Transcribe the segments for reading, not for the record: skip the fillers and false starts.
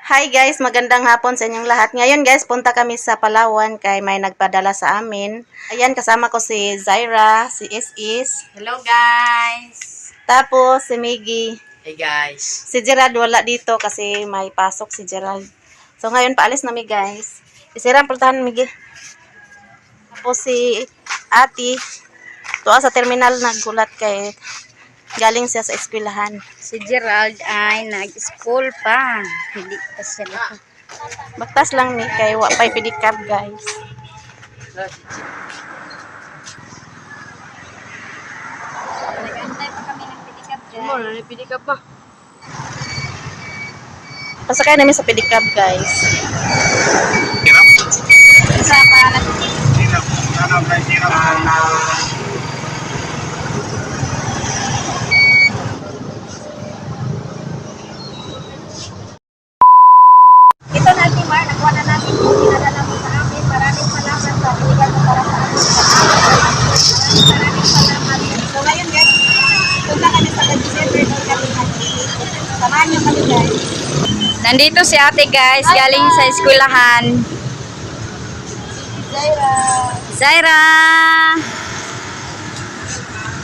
Hi guys, magandang hapon sa inyong lahat. Ngayon guys, punta kami sa Palawan kay may nagpadala sa amin. Ayan, kasama ko si Zaira, si Is. Hello guys! Tapos si Miggy. Hey guys! Si Gerald wala dito kasi may pasok si Gerald. So ngayon paalis na mi guys. Isirang pultahan Miggy. Tapos si Ati. Tuwa sa terminal naggulat kay galing siya sa eskwelahan. Si Gerald ay nag-school pa. Hindi pa siya na. Baktas lang ni kay wa pay pedicab guys. Nag-antay pa kami ng pedicab guys. Pedicab pa. Pasakay namin sa pedicab guys. Sa pangalan. Ito na Timar, nakuha na natin yung pinadala mo sa amin. Maraming salamat sa binigay mo para sa amin. Maraming salamat. So ngayon guys, punta kami sa December doon kami mag-iikot. Samahan niyo kami guys. Nandito si ate guys, galing sa eskwelahan. Zaira. Zaira!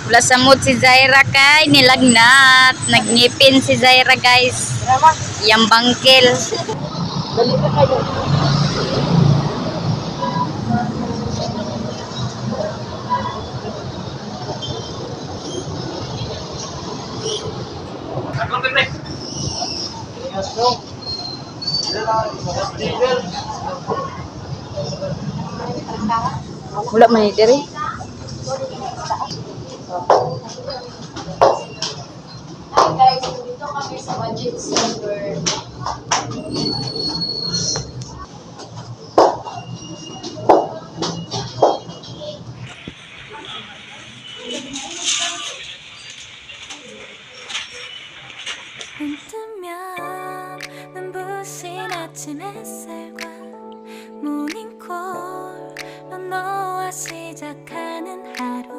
Wala sa mood si Zaira kay nilagnat. Nagnipin si Zaira guys. Yang bangkil. Dali ka kayo. Wala man ni diri. Hi guys, dito kami sa budget center. 뜨면 눈부신 아침 햇살과 모닝콜로 너와 시작하는 하루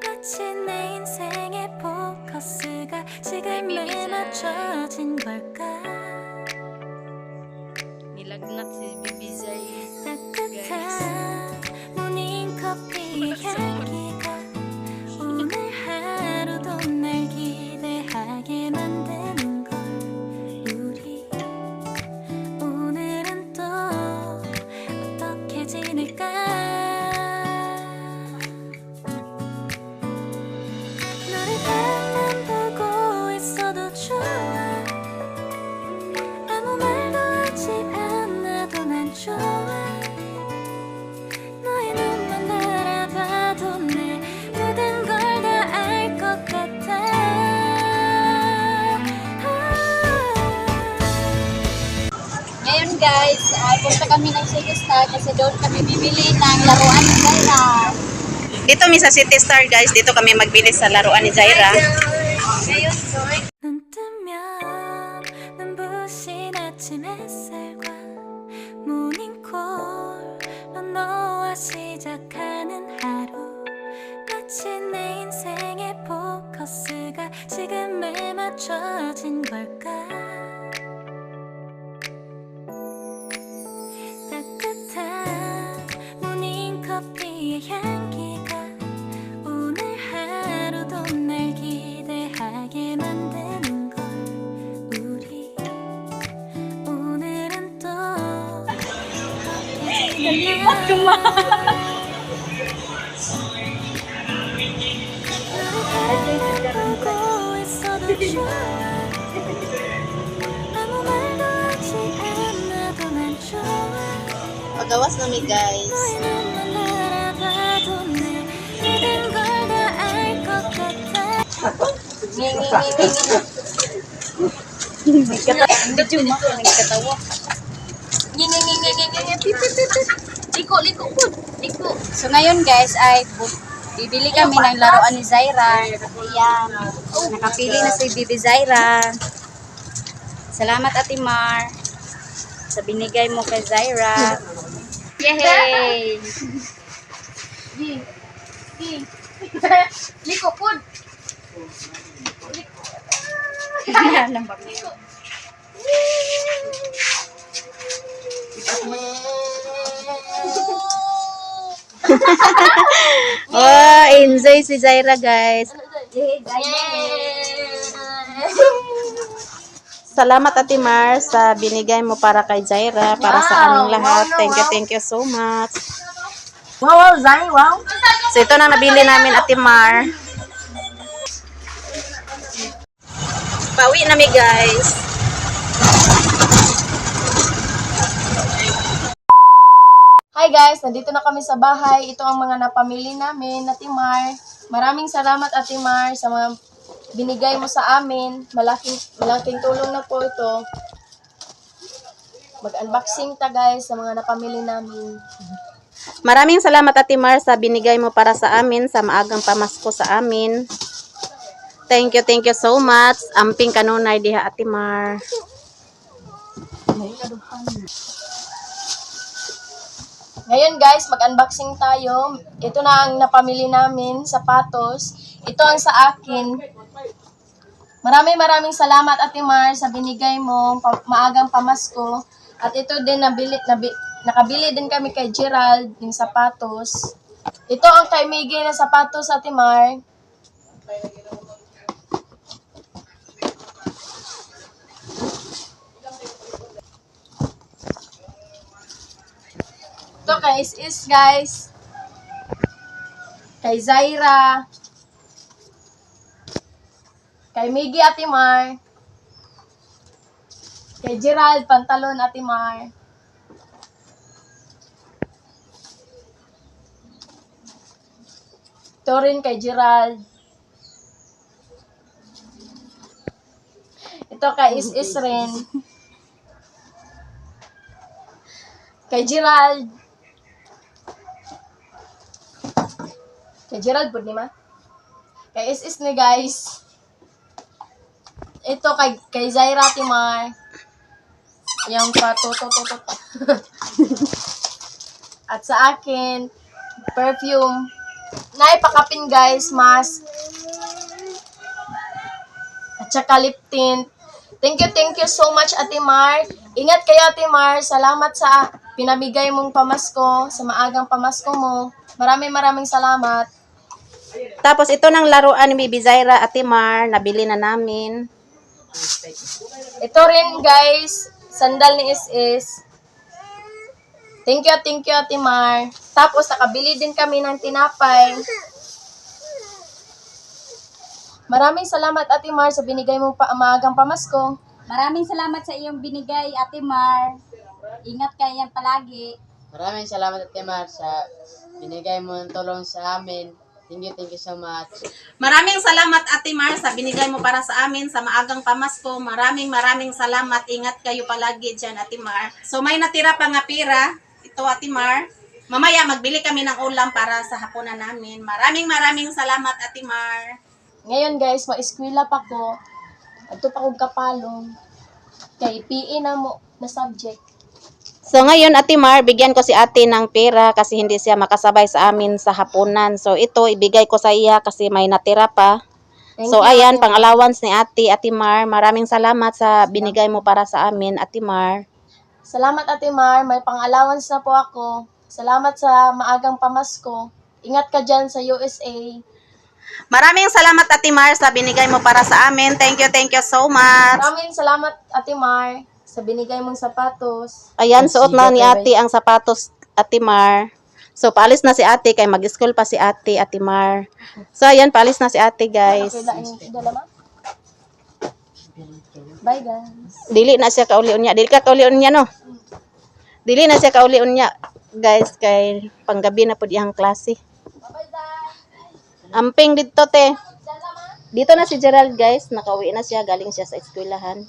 마치 내 인생의 포커스가 지금에 맞춰진 걸까 Nilagnat si Bibi Zay. 따뜻한 모닝커피의 향기가 오늘 하루도 날 기대하게 만드는 걸 우리 오늘은 또 어떻게 지낼까 너를 가만 보고 있어도 좋아 아무 말도 하지 않아도 난 좋아 너의 눈만 바라봐도 내 모든 걸 다 알 것 같아 Ngayon guys, punta kami ng City Star kasi doon kami bibili ng laruan ni Zaira. Dito mi sa City Star guys, dito kami magbili sa laruan ni Zaira. Ngayon, 눈 뜨면 눈부신 아침 햇살과 모닝콜로 너와 시작하는 하루 마치 내 인생의 포커스가 지금에 맞춰진 걸까 따뜻한 모닝커피의 향기가 오늘 하루도 날 기대하게 만드는 걸 우리 오늘은 또 어떻게 지낼까 너를 보고 있어도 좋아 아무 말도 하지 않아도 난 좋아 Pagawas na mi guys. 너의 눈만 바라봐도 내 모든 걸 다 알 것 같아 medyo nagkatawa. Liko po. Liko. So ngayon guys ay bibili kami ng laruan ni Zaira. Ayan. Nakapili na si Bibi Zaira. Salamat Ate Mar sa binigay mo kay Zaira. Yay! Liko po. Yan ang Oh, enjoy si Zaira, guys. Salamat Ate Mar sa binigay mo para kay Zaira, para sa aming lahat. Thank you so much. Wow, Zai, wow. So ito na nabili namin Ate Mar. Pauwi na mi guys. Hi guys, nandito na kami sa bahay. Ito ang mga napamili namin, Ate Mar. Maraming salamat Ate Mar sa mga binigay mo sa amin. Malaking tulong na po ito. Mag-unboxing ta guys sa mga napamili namin. Maraming salamat Ate Mar sa binigay mo para sa amin sa maagang pamasko sa amin. Thank you so much. Amping kanunay diha Ate Mar. Ngayon guys, mag-unboxing tayo. Ito na ang napamili namin, sapatos. Ito ang sa akin. Maraming salamat Ate Mar sa binigay mo maagang pamasko. At ito din nakabili din kami kay Gerald ng sapatos. Ito ang kay Miggy na sapatos Ate Mar. Ito kay Is guys. Kay Zaira. Kay Miggy Ate Mar. Kay Gerald, pantalon Ate Mar. Ito rin kay Gerald. Ito kay Is rin. Kay Gerald. Kay Gerald po, di ma? Kay Is ni guys. Ito kay Zaira Timar. Yung patutututu. At sa akin, perfume. Naipakapin guys, mask. At saka lip tint. Thank you so much Ate Mar. Ingat kayo Ate Mar. Salamat sa pinamigay mong pamasko, sa maagang pamasko mo. Maraming salamat. Tapos ito ng laruan ni Bibi Zaira Ate Mar, nabili na namin. Ito rin guys, sandal ni Is. Thank you Ate Mar. Tapos nakabili din kami ng tinapay. Maraming salamat Ate Mar sa binigay mo maagang pamasko. Maraming salamat sa iyong binigay, Ate Mar. Ingat ka yan palagi. Maraming salamat Ate Mar sa binigay mo ng tulong sa amin. Thank you so much. Maraming salamat Ate Mar sa binigay mo para sa amin sa maagang pamasko. Maraming salamat. Ingat kayo palagi dyan Ate Mar. So may natira pa nga pira. Ito Ate Mar. Mamaya magbili kami ng ulam para sa hapunan namin. Maraming salamat Ate Mar. Ngayon guys, ma-eskwela pa ko. Adto pa kong kapalong. Kay PE na mo na subject. So ngayon Ate Mar, bigyan ko si ate ng pera kasi hindi siya makasabay sa amin sa hapunan. So ito, ibigay ko sa iya kasi may natira pa. So ayan, pang allowance ni Ate Mar. Maraming salamat sa binigay mo para sa amin, Ate Mar. Salamat Ate Mar, may pang-allowance na po ako. Salamat sa maagang pamasko. Ingat ka dyan sa USA. Maraming salamat Ate Mar sa binigay mo para sa amin. Thank you so much. Maraming salamat Ate Mar sa binigay mong sapatos. Ayan, suot na ni ate ang sapatos, Ate Mar. So paalis na si ate kay mag-school pa si Ate Mar. So ayan, paalis na si ate guys. Okay, dala ma? Bye guys. Dili na siya kauli-un niya. Dili ka kauli-un niya no. Dili na siya kauli-un niya guys kay panggabi na pud iyang klase. Amping dito te. Dito na si Gerald guys, nakauwi na siya, galing siya sa eskwelahan.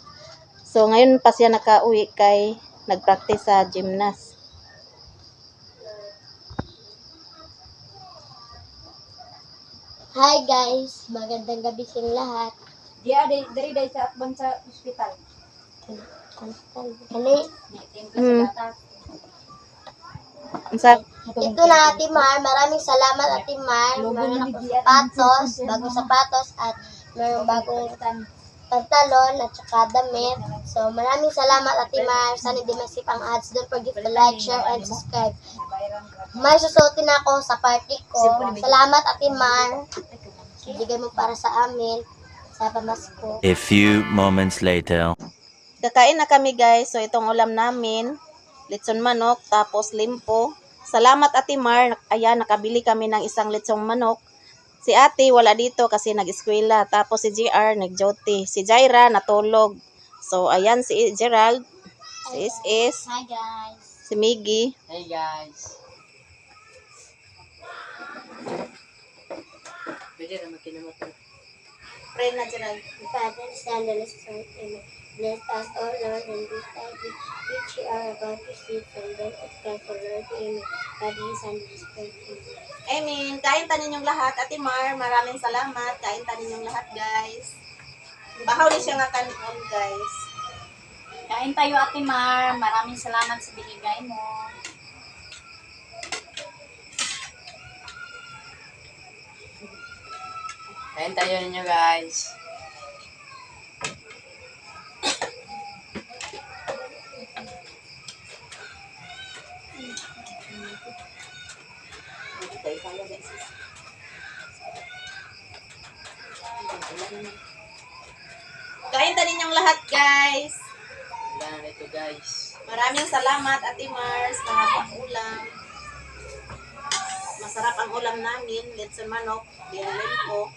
So ngayon pa siya nakauwi kay nagpractice sa gymnast. Hi guys, magandang gabi sa lahat. Dari sa atbang sa ospital. Kani, Unsa? ito na Ate Mar, maraming salamat Ate Mar. Meron ako sapatos, bagong sapatos at meron bagong pantalon at saka damit. So, maraming salamat Ate Mar. Sana di masip ang ads. Don't forget to like, share, and subscribe. May susuotin ako sa party ko. Salamat Ate Mar. Bigay mo para sa amin sa pamasko. A few moments later. Kakain na kami guys. So itong ulam namin, litson manok, tapos limpo. Salamat Ate Mar. Ayan, nakabili kami ng isang litsong manok. Si ate wala dito kasi nag-eskwela. Tapos si GR nag-duty. Si Jaira natulog. So ayan si Gerald, si Is, Hi guys. si Miggy. Hey guys. Pwede na makinamat na. Pray na Gerald. Father, Son, and Spirit, Amen. Bless us, O Lord, and this time which we are about to see from birth of Christ, O Lord, Amen. Father, Son, and Spirit, Amen. Amen. Kain ta ninyong lahat. Ate Mar, maraming salamat. Kain ta ninyong lahat guys. Bahaw ni siya nga kanon guys. Kain tayo Ate Mar. Maraming salamat sa binigay mo. Kain tayo ninyo guys. Kain ta ninyong lahat guys. Wala na ito guys. Maraming salamat Ate Mars sa pang-ulam. Masarap ang ulam namin, litson manok, dinalin ko.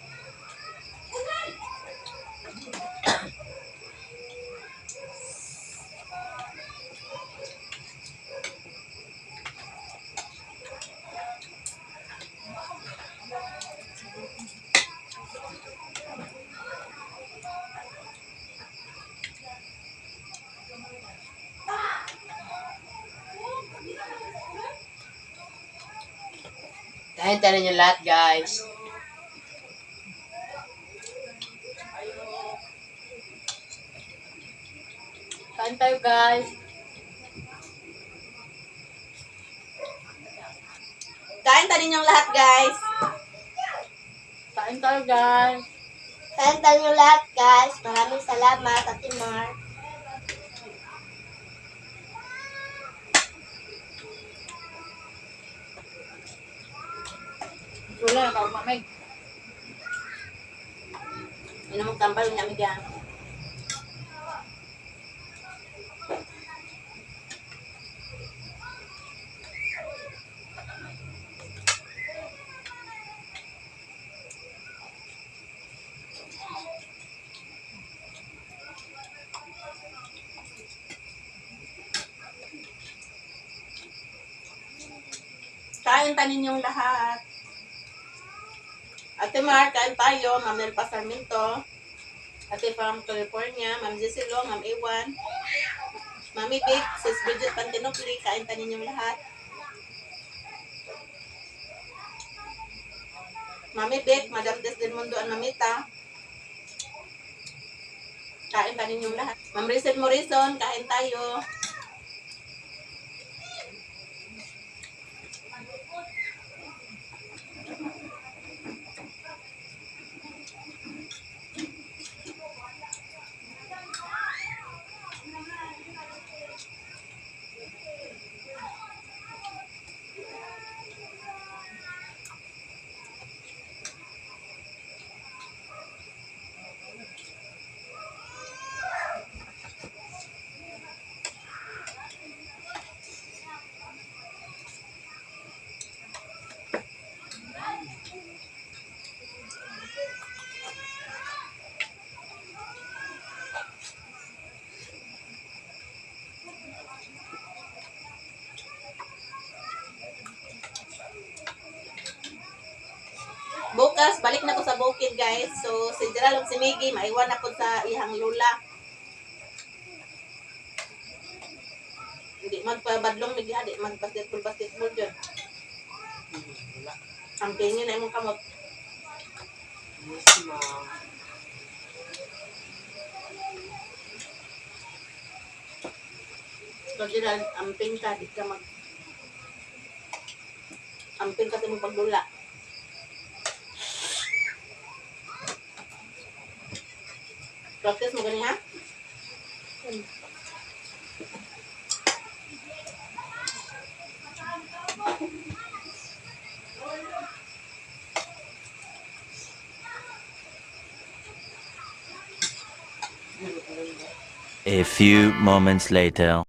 Kain tayo ninyo lahat guys. Kain tayo guys. Kain ta ninyong lahat guys. Kain tayo guys. Kain tayo niyo lahat, guys. Maraming salamat, Ate Mar. Wala na ako mamay. Ino mong tambal niya migyan. Kain ta ninyong lahat. Ate Mar, kain tayo. Ma'am Nelpa Sarmiento. Ate from California. Ma'am Jesilo, Ma'am Ewan. Mami Big, Sis Bridget Pantinopli. Kain ta ninyong lahat. Mami Big, Madam Des Del Mundo ang Mamita. Kain ta ninyong lahat. Ma'am Rizal Morrison, kain tayo. Bukas, balik na ko sa bukid, guys. So, si Gerald ug si Miggy, maiwan ako sa ihang lula. Hindi magpabadlong, Miggy, di mag-basketball dyan. Ang tingin na imong kamot. Yes, ma'am. So, Gerald, amping ka, di ka amping ka sa imong paglula. Practice mo gani ha? A few moments later.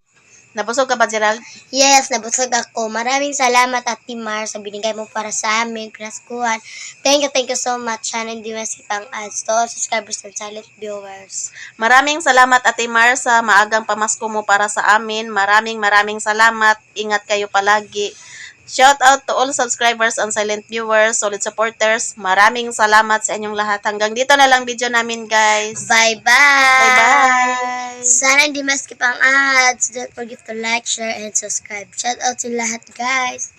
Nabusog ka ba, Gerald? Yes, nabusog ako. Maraming salamat, Ate Mar, sa binigay mo para sa amin, pinaskuhan. Thank you so much. Sana hindi masipang ads to all subscribers and silent viewers. Maraming salamat, Ate Mar, sa maagang pamasko mo para sa amin. Maraming salamat. Ingat kayo palagi. Shout out to all subscribers and silent viewers, solid supporters. Maraming salamat sa inyong lahat. Hanggang dito na lang video namin, guys. Bye-bye! Bye-bye! Sana hindi maskip ang ads. Don't forget to like, share, and subscribe. Shout out to lahat, guys.